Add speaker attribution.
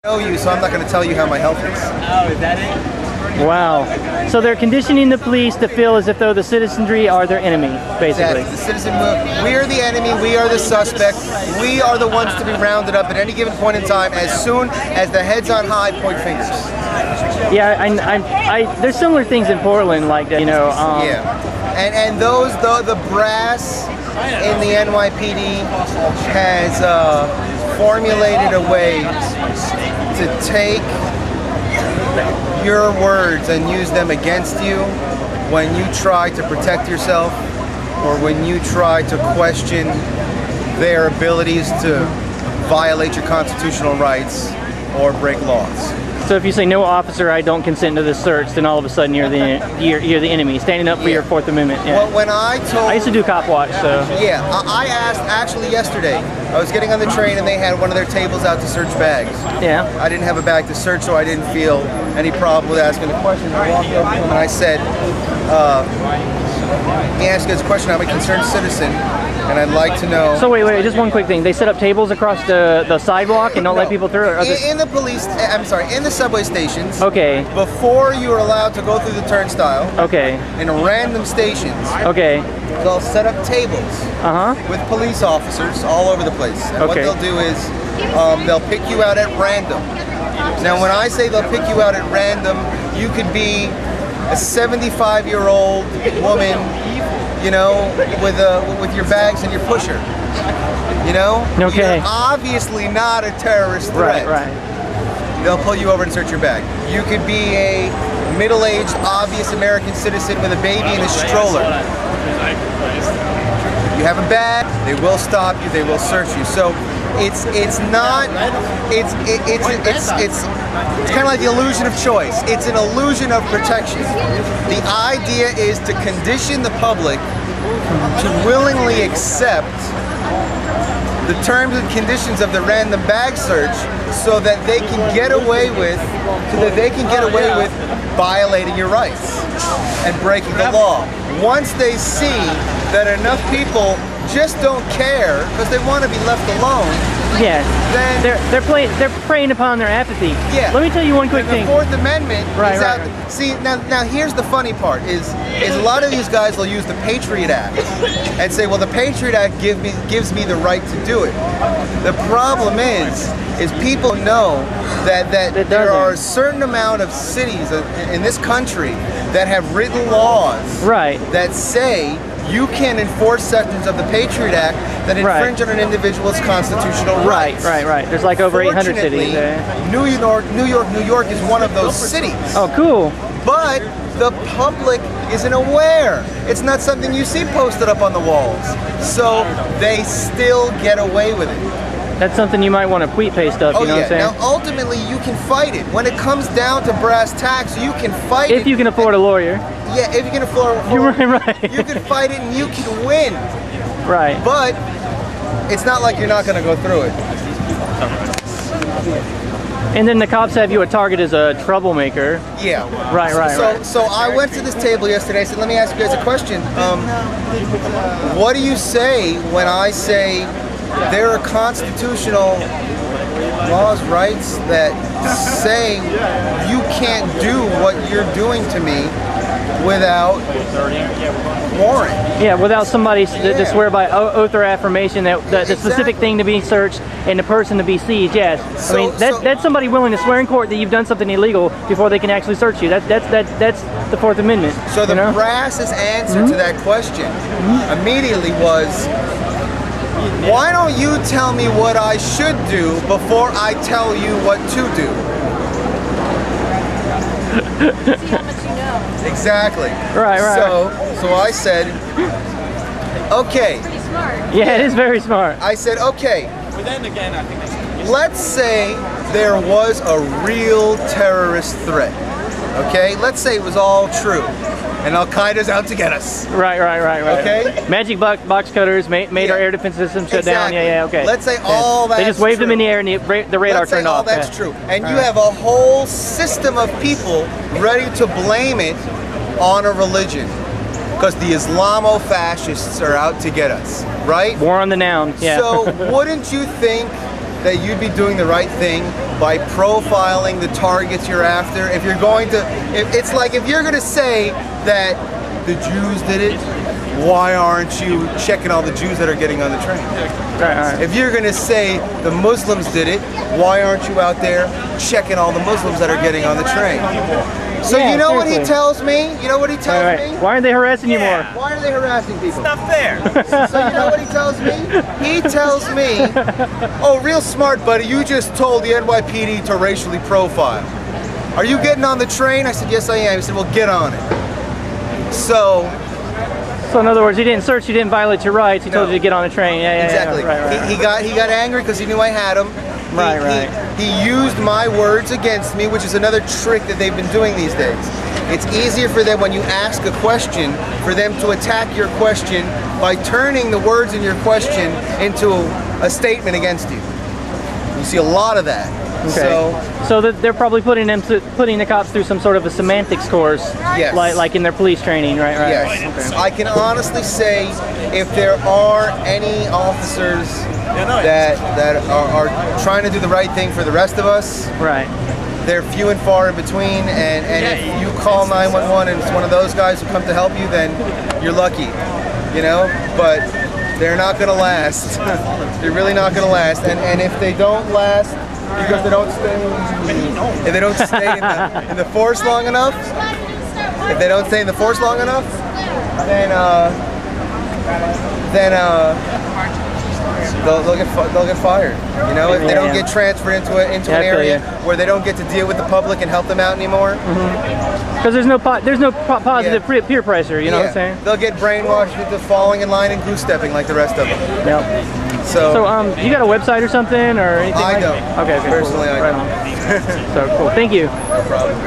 Speaker 1: know you, so I'm not going to tell you how my health is.
Speaker 2: Oh, is that it?
Speaker 3: Wow. So they're conditioning the police to feel as if though the citizenry are their enemy, basically.
Speaker 1: The citizen, we're the enemy, we are the suspect, we are the ones to be rounded up at any given point in time as soon as the heads on high point fingers.
Speaker 3: Yeah, there's similar things in Portland like that, you know.
Speaker 1: Yeah, and those, the brass in the NYPD has formulated a way to take your words and use them against you when you try to protect yourself or when you try to question their abilities to violate your constitutional rights or break laws.
Speaker 3: So if you say, no officer, I don't consent to this search, then all of a sudden you're the enemy, standing up for your Fourth Amendment. Yeah.
Speaker 1: Well, when I
Speaker 3: used to do cop watch, so.
Speaker 1: Yeah, I asked, actually yesterday, I was getting on the train and they had one of their tables out to search bags.
Speaker 3: Yeah.
Speaker 1: I didn't have a bag to search, so I didn't feel any problem with asking the question. I walked up to him and I said, let me ask you this question, I'm a concerned citizen. And I'd like to know.
Speaker 3: So wait, just one quick thing. They set up tables across the sidewalk and don't let people through? Or
Speaker 1: in the police, I'm sorry, in the subway stations.
Speaker 3: Okay.
Speaker 1: Before you are allowed to go through the turnstile.
Speaker 3: Okay.
Speaker 1: In random stations.
Speaker 3: Okay.
Speaker 1: They'll set up tables. With police officers all over the place. And what they'll do is they'll pick you out at random. Now when I say they'll pick you out at random, you could be a 75-year-old woman, you know, with your bags and your pusher, you know?
Speaker 3: Okay.
Speaker 1: You're obviously not a terrorist threat.
Speaker 3: Right.
Speaker 1: They'll pull you over and search your bag. You could be a middle-aged, obvious American citizen with a baby in a stroller. You have a bag, they will stop you, they will search you. So it's kind of like the illusion of choice. It's an illusion of protection. The idea is to condition the public to willingly accept the terms and conditions of the random bag search so that they can get away with violating your rights and breaking the law. Once they see that enough people just don't care because they want to be left alone.
Speaker 3: Yeah. Then they're preying upon their apathy.
Speaker 1: Yeah.
Speaker 3: Let me tell you one quick thing.
Speaker 1: The Fourth Amendment is out. See, now here's the funny part is a lot of these guys will use the Patriot Act and say, well, the Patriot Act gives me the right to do it. The problem is people know that there are a certain amount of cities in this country that have written laws that say you can enforce sections of the Patriot Act that infringe on an individual's constitutional rights.
Speaker 3: Right. There's like over 800 cities.
Speaker 1: New York is one of those cities.
Speaker 3: Oh, cool.
Speaker 1: But the public isn't aware. It's not something you see posted up on the walls. So they still get away with it.
Speaker 3: That's something you might want to paste up, you know what I'm saying?
Speaker 1: Now ultimately you can fight it. When it comes down to brass tacks, you can fight it.
Speaker 3: If you can afford a lawyer.
Speaker 1: Yeah, if you can afford a lawyer. Right. You can fight it and you can win. Right. But it's not like you're not going to go through it.
Speaker 3: And then the cops have you a target as a troublemaker.
Speaker 1: Yeah.
Speaker 3: Right.
Speaker 1: So I went to this table yesterday. I said, let me ask you guys a question. What do you say when I say there are constitutional laws, rights that say you can't do what you're doing to me without warrant?
Speaker 3: Yeah, without somebody to swear by oath or affirmation that the specific thing to be searched and the person to be seized. Yes, I mean that's somebody willing to swear in court that you've done something illegal before they can actually search you. That's the Fourth Amendment.
Speaker 1: So the brass's answer to that question immediately was, why don't you tell me what I should do before I tell you what to do?
Speaker 4: See how much you know.
Speaker 1: Exactly.
Speaker 3: Right.
Speaker 1: So I said, okay.
Speaker 4: Pretty smart.
Speaker 3: Yeah, it is very smart.
Speaker 1: I said, okay.
Speaker 2: But then again, I think
Speaker 1: let's say there was a real terrorist threat. Okay? Let's say it was all true. And Al-Qaeda's out to get us.
Speaker 3: Right.
Speaker 1: Okay?
Speaker 3: Magic box cutters made our air defense system shut down. Yeah, okay.
Speaker 1: Let's say all that's
Speaker 3: They just waved
Speaker 1: true.
Speaker 3: them in the air and the radar turned off.
Speaker 1: Let's say all that's true. And you have a whole system of people ready to blame it on a religion. Because the Islamo-fascists are out to get us, right?
Speaker 3: War on the noun, yeah.
Speaker 1: So wouldn't you think that you'd be doing the right thing by profiling the targets you're after. If you're going to, it's like if you're going to say that the Jews did it, why aren't you checking all the Jews that are getting on the train?
Speaker 3: Right.
Speaker 1: If you're going to say the Muslims did it, why aren't you out there checking all the Muslims that are getting on the train? So
Speaker 3: yeah,
Speaker 1: you know what he
Speaker 3: seriously.
Speaker 1: tells me? You know what he tells me?
Speaker 3: Why aren't they harassing you more?
Speaker 1: Why are they harassing people?
Speaker 2: It's not fair.
Speaker 1: So you know what he tells me? He tells me, oh, real smart, buddy, you just told the NYPD to racially profile. Are you getting on the train? I said, yes, I am. He said, well, get on it. So
Speaker 3: in other words, he didn't search, he didn't violate your rights, he told you to get on the train. Yeah,
Speaker 1: exactly.
Speaker 3: Right.
Speaker 1: He got angry because he knew I had him. He used my words against me, which is another trick that they've been doing these days. It's easier for them when you ask a question for them to attack your question by turning the words in your question into a statement against you. You see a lot of that.
Speaker 3: Okay. So they're probably putting the cops through some sort of a semantics course,
Speaker 1: yes,
Speaker 3: like in their police training, right?
Speaker 1: Yes.
Speaker 3: Okay.
Speaker 1: I can honestly say, if there are any officers that are trying to do the right thing for the rest of us,
Speaker 3: right,
Speaker 1: they're few and far in between. And if you call 911 and it's one of those guys who come to help you, then you're lucky, you know. But they're not going to last. They're really not going to last. And if they don't last, because they don't stay, if they don't stay in the force long enough, if they don't stay in the force long enough, then they'll get fired. You know, if they don't get transferred into an area where they don't get to deal with the public and help them out anymore.
Speaker 3: Because there's no positive peer pressure. You know what I'm saying?
Speaker 1: They'll get brainwashed into falling in line and goose stepping like the rest of them.
Speaker 3: Yep.
Speaker 1: So
Speaker 3: you got a website or something or anything?
Speaker 1: I don't.
Speaker 3: Okay.
Speaker 1: Personally,
Speaker 3: cool.
Speaker 1: I don't.
Speaker 3: So cool. Thank you.
Speaker 1: No problem.